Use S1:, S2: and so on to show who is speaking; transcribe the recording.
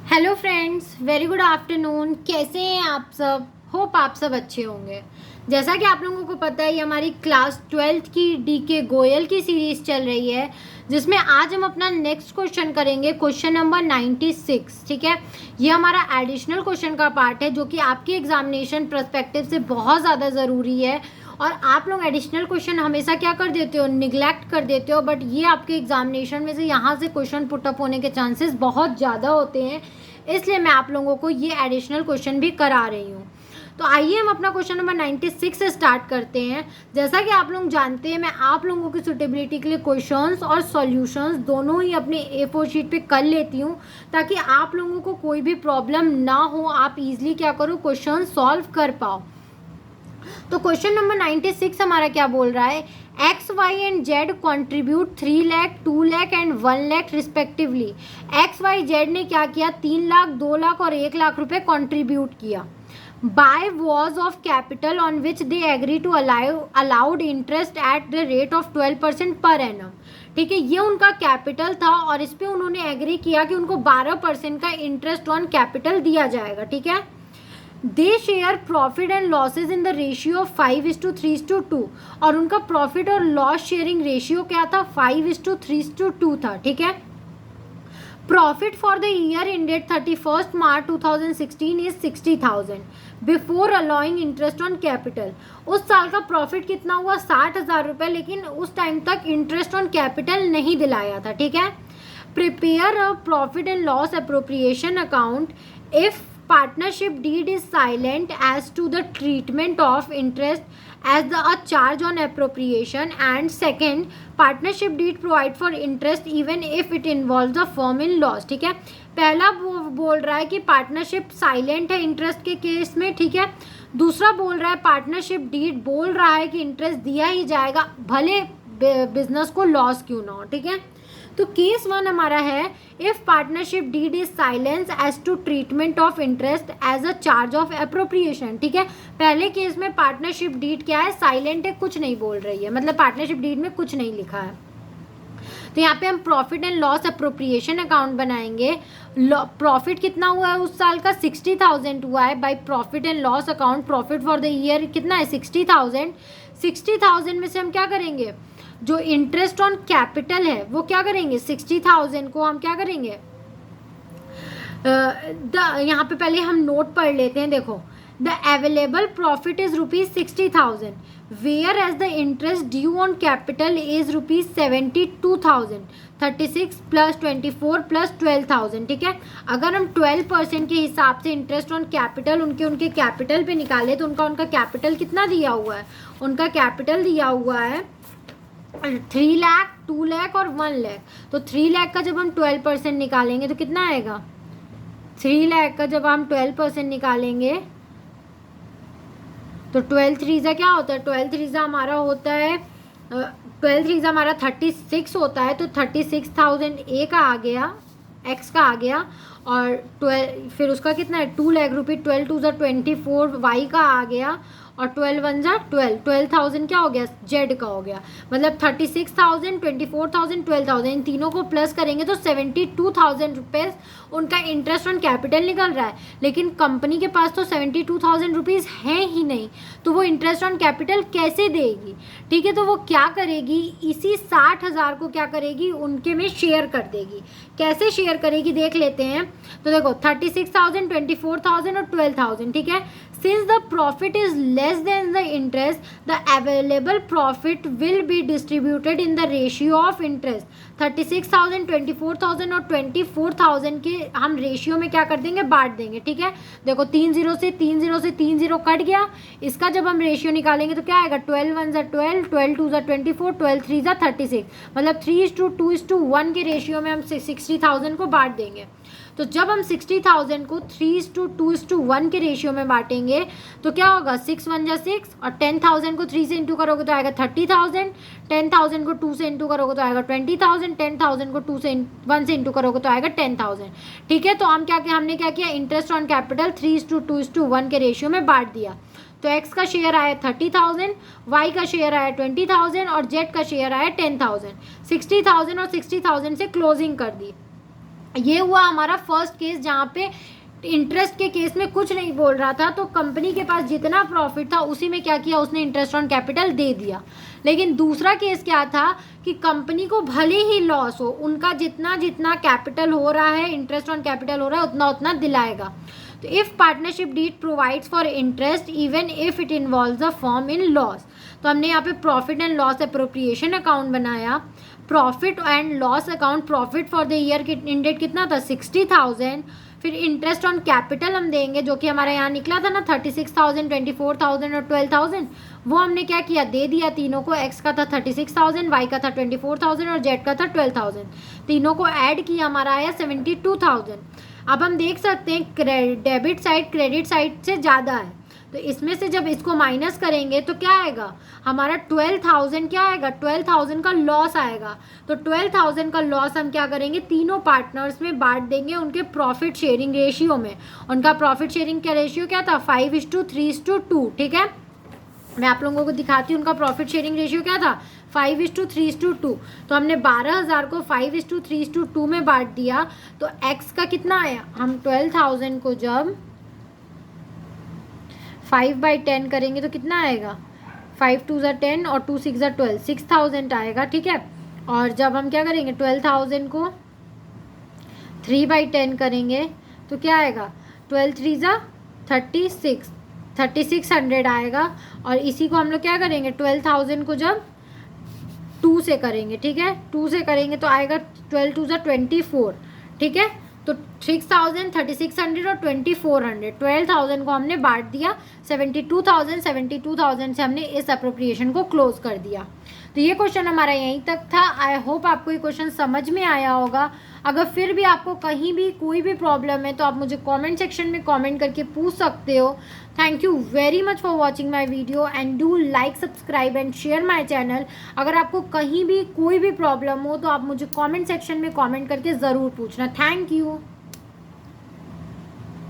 S1: Hello friends, very good afternoon. कैसे हैं आप सब? होप आप सब अच्छे होंगे। जैसा कि आप लोगों को पता है, ये हमारी क्लास 12th की डीके गोयल की सीरीज चल रही है, जिसमें आज हम अपना नेक्स्ट क्वेश्चन करेंगे, क्वेश्चन नंबर 96। ठीक है, ये हमारा एडिशनल क्वेश्चन का पार्ट है जो कि आपकी एग्जामिनेशन पर्सपेक्टिव से बहुत ज़्यादा ज़रूरी है। और आप लोग एडिशनल क्वेश्चन हमेशा क्या कर देते हो, निगलेक्ट कर देते हो। बट ये आपके एग्जामिनेशन में से यहाँ से क्वेश्चन पुटअप होने के चांसेस बहुत ज़्यादा होते हैं, इसलिए मैं आप लोगों को ये एडिशनल क्वेश्चन भी करा रही हूँ। तो आइए हम अपना क्वेश्चन नंबर 96 से स्टार्ट करते हैं। जैसा कि आप लोग जानते हैं, मैं आप लोगों की सुटेबिलिटी के लिए क्वेश्चंस और सॉल्यूशंस दोनों ही अपने A4 शीट पे कर लेती हूँ, ताकि आप लोगों को कोई भी प्रॉब्लम ना हो, आप इजीली क्या करो, क्वेश्चन सॉल्व कर पाओ। तो क्वेश्चन नंबर 96 हमारा क्या बोल रहा है, X Y and Z contribute 3 lakh 2 lakh and 1 lakh respectively. X Y Z ने क्या किया, 3 लाख 2 लाख और 1 लाख रुपए कॉन्ट्रीब्यूट किया। By way of capital on which they agree to allowed interest at the rate of 12% per annum. ठीक है, ये उनका कैपिटल था और इस पर उन्होंने एग्री किया कि उनको 12% का इंटरेस्ट ऑन कैपिटल दिया जाएगा। ठीक है, they share profit and losses in the ratio of 5:3:2 और उनका प्रॉफिट और लॉस शेयरिंग रेशियो क्या था, 5:3:2 था। ठीक है, profit for the year ended 31 March 2016 is 60,000 before allowing interest on capital. उस साल का प्रॉफिट कितना हुआ, 60,000 रुपये, लेकिन उस टाइम तक इंटरेस्ट ऑन कैपिटल नहीं दिलाया था। ठीक है, prepare a profit and loss appropriation account if partnership deed is silent as to the treatment of interest as a charge on appropriation, and second, partnership deed provide for interest even if it involves the firm in loss। ठीक है, पहला बोल रहा है कि partnership silent है interest के case में। ठीक है, दूसरा बोल रहा है पार्टनरशिप डीड बोल रहा है कि इंटरेस्ट दिया ही जाएगा, भले बिजनेस को लॉस क्यों ना हो। ठीक है, तो केस 1 हमारा है, if partnership deed is silence as to treatment of interest as a charge of appropriation. ठीक है, पहले केस में पार्टनरशिप डीड क्या है, साइलेंट है, कुछ नहीं बोल रही है, मतलब पार्टनरशिप डीड में कुछ नहीं लिखा है। तो यहाँ पे हम profit and loss appropriation account बनाएंगे। प्रॉफिट कितना हुआ है उस साल का, 60,000 हुआ है। By profit and loss account, profit for the year कितना है, 60,000। 60,000 में से हम क्या करेंगे, जो इंटरेस्ट ऑन कैपिटल है वो क्या करेंगे, 60,000 को हम क्या करेंगे, यहाँ पे पहले हम नोट पढ़ लेते हैं। देखो, the available profit is ₹60,000 whereas the interest due on capital is ₹72,000। 36 + 24 + 12,000। ठीक है, अगर हम 12% के हिसाब से इंटरेस्ट ऑन कैपिटल उनके कैपिटल पे निकाले तो उनका कैपिटल कितना दिया हुआ है, उनका कैपिटल दिया हुआ है 3 लाख 2 लाख और 1 लाख। तो 3 लाख का जब हम 12% निकालेंगे तो कितना आएगा, 3 लाख का जब हम 12% निकालेंगे तो 12 3 क्या होता है, 12 3 हमारा होता है 12 3 हमारा 36 होता है। तो 36,000 ए का आ गया, एक्स का आ गया, और 12 फिर उसका कितना है 2 लाख रुपये, 12 2 24 वाई का आ गया, और 12 1 12, 12,000 क्या हो गया, जेड का हो गया। मतलब 36,000 24,000 12,000 इन तीनों को प्लस करेंगे तो 72,000 रुपीज़ उनका इंटरेस्ट ऑन कैपिटल निकल रहा है। लेकिन कंपनी के पास तो 72,000 रुपीज़ हैं ही नहीं, तो वो इंटरेस्ट ऑन कैपिटल कैसे देगी। ठीक है, तो वो क्या करेगी, इसी 60,000 को क्या करेगी, उनके में शेयर कर देगी। कैसे शेयर करेगी देख लेते हैं। तो देखो 36,000 24,000 और 12,000। ठीक है, since the profit is less than the interest, the available profit will be distributed in the ratio of interest। 36,000 24,000 और 24,000 के हम रेशियो में क्या कर देंगे, बांट देंगे। ठीक है, देखो 3 0 से 3 0 से 3 0 कट गया, इसका जब हम रेशियो निकालेंगे तो क्या आएगा, 12 1 12, 12 2 24, 12 3 36, मतलब 3:2:1 के रेशियो में हम 60,000 को बांट देंगे। तो जब हम 60,000 को 3:2:1 के रेशियो में बांटेंगे तो क्या होगा, 6 1 6, और 10,000 को 3 से इंटू करोगे तो आएगा 30,000, 10,000 को 2 से इंटू करोगे तो आएगा 20,000, 10,000 को 1 से इंटू करोगे तो आएगा 10,000। ठीक है, तो हमने क्या किया, इंटरेस्ट ऑन कैपिटल 3:2:1 के रेशियो में बांट दिया। तो एक्स का शेयर आया 30,000, वाई का शेयर आया 20,000 और जेड का शेयर आया 10,000। 60,000 और 60,000 से क्लोजिंग कर दी। ये हुआ हमारा फर्स्ट केस जहाँ पे इंटरेस्ट के केस में कुछ नहीं बोल रहा था, तो कंपनी के पास जितना प्रॉफिट था उसी में क्या किया, उसने इंटरेस्ट ऑन कैपिटल दे दिया। लेकिन दूसरा केस क्या था कि कंपनी को भले ही लॉस हो, उनका जितना जितना कैपिटल हो रहा है, इंटरेस्ट ऑन कैपिटल हो रहा है, उतना उतना दिलाएगा। तो if partnership deed provides for interest even if it involves a firm in loss, तो हमने यहाँ पे profit and loss appropriation account बनाया। Profit and loss account, profit for the year ended कितना था 60,000। फिर इंटरेस्ट ऑन कैपिटल हम देंगे जो कि हमारा यहाँ निकला था ना 36,000, 24,000 और 12,000, वो हमने क्या किया, दे दिया तीनों को। एक्स का था 36,000, वाई का था 24,000 और जेड का था 12,000। तीनों को ऐड किया, हमारा आया 72,000। अब हम देख सकते हैं डेबिट साइड क्रेडिट साइड से ज़्यादा है, तो इसमें से जब इसको माइनस करेंगे तो क्या आएगा, हमारा 12,000 क्या आएगा, 12,000 का लॉस आएगा। तो 12,000 का लॉस हम क्या करेंगे, तीनों पार्टनर्स में बांट देंगे उनके प्रॉफिट शेयरिंग रेशियो में। उनका प्रॉफिट शेयरिंग का रेशियो क्या था, 5:3:2। ठीक है, मैं आप लोगों को दिखाती हूँ उनका प्रॉफिट शेयरिंग रेशियो क्या था, 5:3:2। तो हमने 12,000 को 5:3:2 में बांट दिया, तो एक्स का कितना आया, हम 12,000 को जब 5/10 करेंगे तो कितना आएगा, 5×2 = 10 और 2×6 = 12, 6,000 आएगा। ठीक है, और जब हम क्या करेंगे 12,000 को 3/10 करेंगे तो क्या आएगा, 12×3 = 36, 3600 आएगा। और इसी को हम लोग क्या करेंगे, 12,000 को जब 2 से करेंगे, ठीक है, 2 से करेंगे तो आएगा 12×2 = 24। ठीक है, तो 6,000, 3600 और 2400, 12,000 को हमने बांट दिया, 72,000 से हमने इस अप्रोप्रिएशन को क्लोज कर दिया। तो ये क्वेश्चन हमारा यहीं तक था। आई होप आपको ये क्वेश्चन समझ में आया होगा। अगर फिर भी आपको कहीं भी कोई भी प्रॉब्लम है तो आप मुझे कमेंट सेक्शन में कमेंट करके पूछ सकते हो। Thank you very much for watching my video and do like, subscribe and share my channel. अगर आपको कहीं भी कोई भी प्रॉब्लम हो तो आप मुझे कमेंट सेक्शन में कमेंट करके ज़रूर पूछना। Thank you.